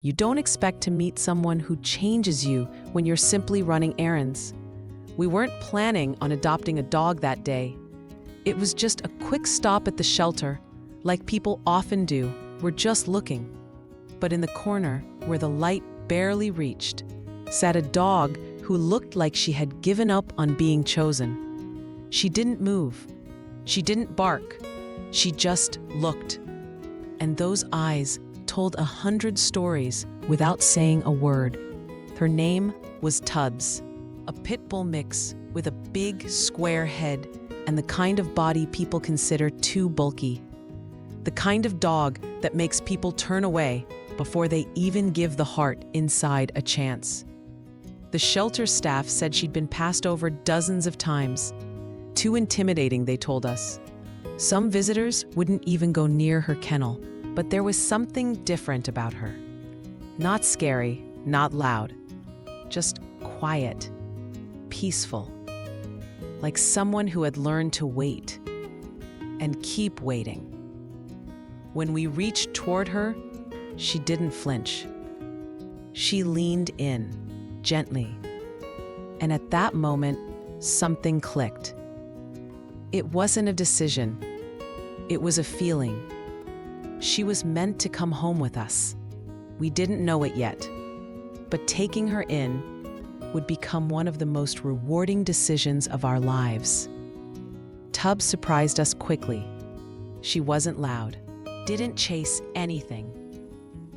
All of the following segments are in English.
You don't expect to meet someone who changes you when you're simply running errands. We weren't planning on adopting a dog that day. It was just a quick stop at the shelter, like people often do. We're just looking. But in the corner, where the light barely reached, sat a dog who looked like she had given up on being chosen. She didn't move. She didn't bark. She just looked. And those eyes told 100 stories without saying a word. Her name was Tubbs, a pit bull mix with a big, square head and the kind of body people consider too bulky. The kind of dog that makes people turn away before they even give the heart inside a chance. The shelter staff said she'd been passed over dozens of times. Too intimidating, they told us. Some visitors wouldn't even go near her kennel, but there was something different about her. Not scary, not loud, just quiet, peaceful, like someone who had learned to wait and keep waiting. When we reached toward her, she didn't flinch. She leaned in, gently, and at that moment, something clicked. It wasn't a decision. It was a feeling. She was meant to come home with us. We didn't know it yet, but taking her in would become one of the most rewarding decisions of our lives. Tubbs surprised us quickly. She wasn't loud, didn't chase anything,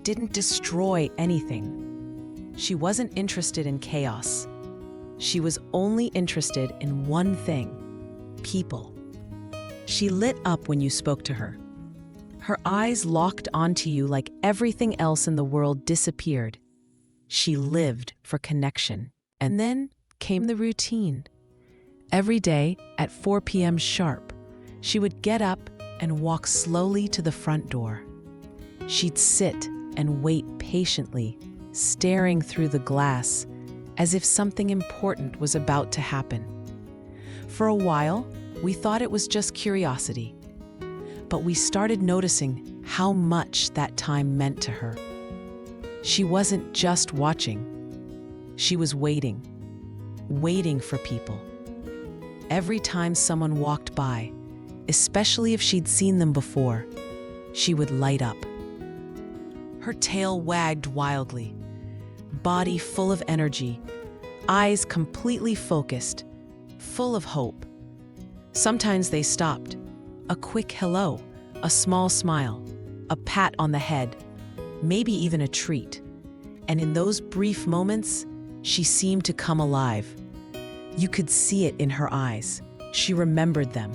didn't destroy anything. She wasn't interested in chaos. She was only interested in one thing: people. She lit up when you spoke to her. Her eyes locked onto you like everything else in the world disappeared. She lived for connection. And then came the routine. Every day at 4 p.m. sharp, she would get up and walk slowly to the front door. She'd sit and wait patiently, staring through the glass as if something important was about to happen. For a while, we thought it was just curiosity, but we started noticing how much that time meant to her. She wasn't just watching. She was waiting for people. Every time someone walked by, especially if she'd seen them before, she would light up. Her tail wagged wildly, body full of energy, eyes completely focused, full of hope. Sometimes they stopped. A quick hello, a small smile, a pat on the head, maybe even a treat. And in those brief moments, she seemed to come alive. You could see it in her eyes. She remembered them.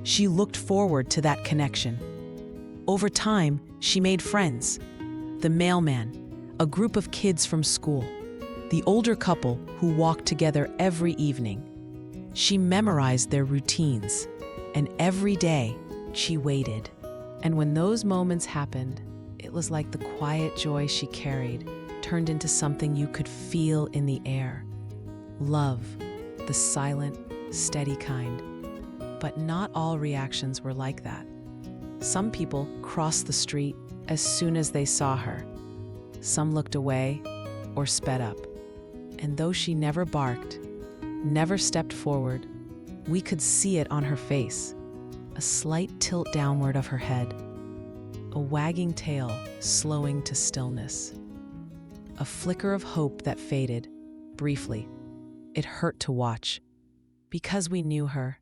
She looked forward to that connection. Over time, she made friends. The mailman, a group of kids from school, the older couple who walked together every evening. She memorized their routines, and every day she waited. And when those moments happened, it was like the quiet joy she carried turned into something you could feel in the air. Love, the silent, steady kind. But not all reactions were like that. Some people crossed the street as soon as they saw her. Some looked away or sped up. And though she never barked, never stepped forward, we could see it on her face. A slight tilt downward of her head. A wagging tail slowing to stillness. A flicker of hope that faded, briefly. It hurt to watch, because we knew her,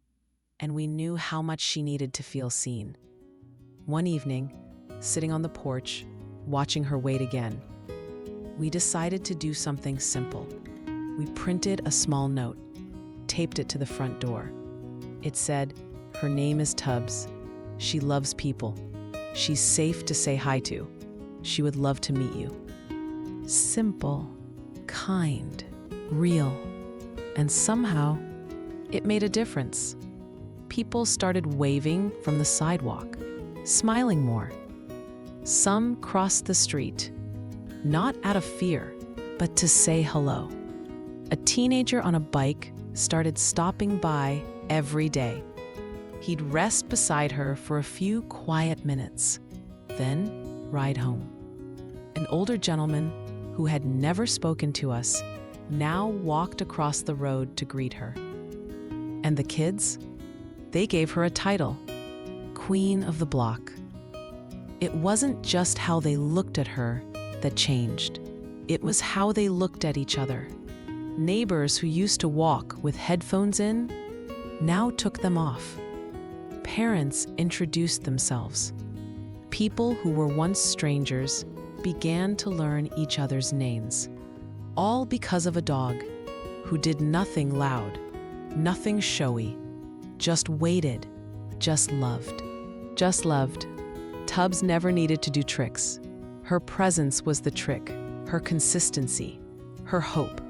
and we knew how much she needed to feel seen. One evening, sitting on the porch, watching her wait again, we decided to do something simple. We printed a small note, taped it to the front door. It said, "Her name is Tubbs. She loves people. She's safe to say hi to. She would love to meet you." Simple, kind, real, and somehow it made a difference. People started waving from the sidewalk, smiling more. Some crossed the street, not out of fear, but to say hello. A teenager on a bike started stopping by every day. He'd rest beside her for a few quiet minutes, then ride home. An older gentleman, who had never spoken to us, now walked across the road to greet her. And the kids? They gave her a title, Queen of the Block. It wasn't just how they looked at her that changed. It was how they looked at each other. Neighbors who used to walk with headphones in now took them off. Parents introduced themselves. People who were once strangers began to learn each other's names, all because of a dog who did nothing loud, nothing showy, just waited, just loved. Just loved. Tubbs never needed to do tricks. Her presence was the trick, her consistency, her hope.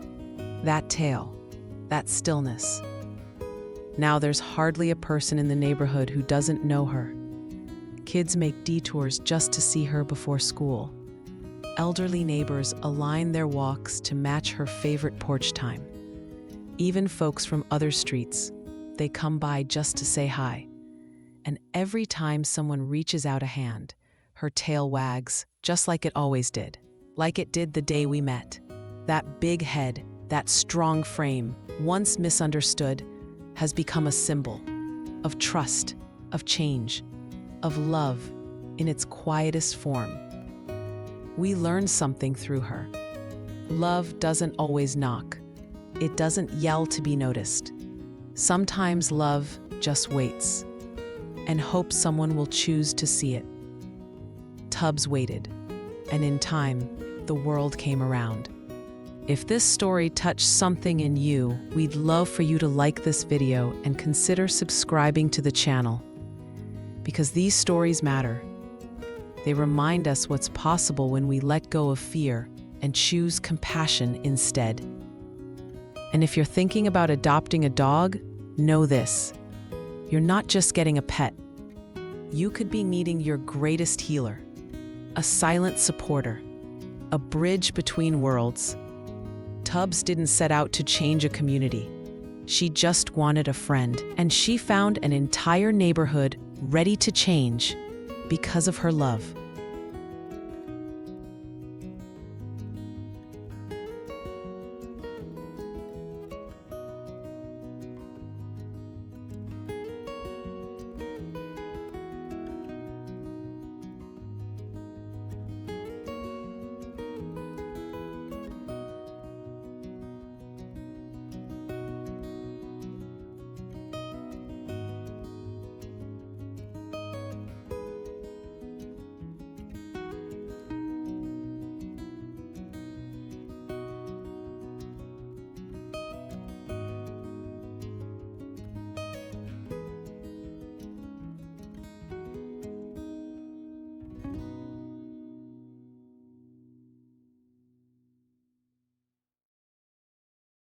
That tail, that stillness. Now there's hardly a person in the neighborhood who doesn't know her. Kids make detours just to see her before school. Elderly neighbors align their walks to match her favorite porch time. Even folks from other streets, they come by just to say hi. And every time someone reaches out a hand, her tail wags just like it always did, like it did the day we met. That big head, that strong frame, once misunderstood, has become a symbol of trust, of change, of love in its quietest form. We learn something through her. Love doesn't always knock. It doesn't yell to be noticed. Sometimes love just waits and hopes someone will choose to see it. Tubbs waited, and in time, the world came around. If this story touched something in you, we'd love for you to like this video and consider subscribing to the channel. Because these stories matter. They remind us what's possible when we let go of fear and choose compassion instead. And if you're thinking about adopting a dog, know this. You're not just getting a pet. You could be meeting your greatest healer, a silent supporter, a bridge between worlds. Tubbs didn't set out to change a community. She just wanted a friend, and she found an entire neighborhood ready to change because of her love.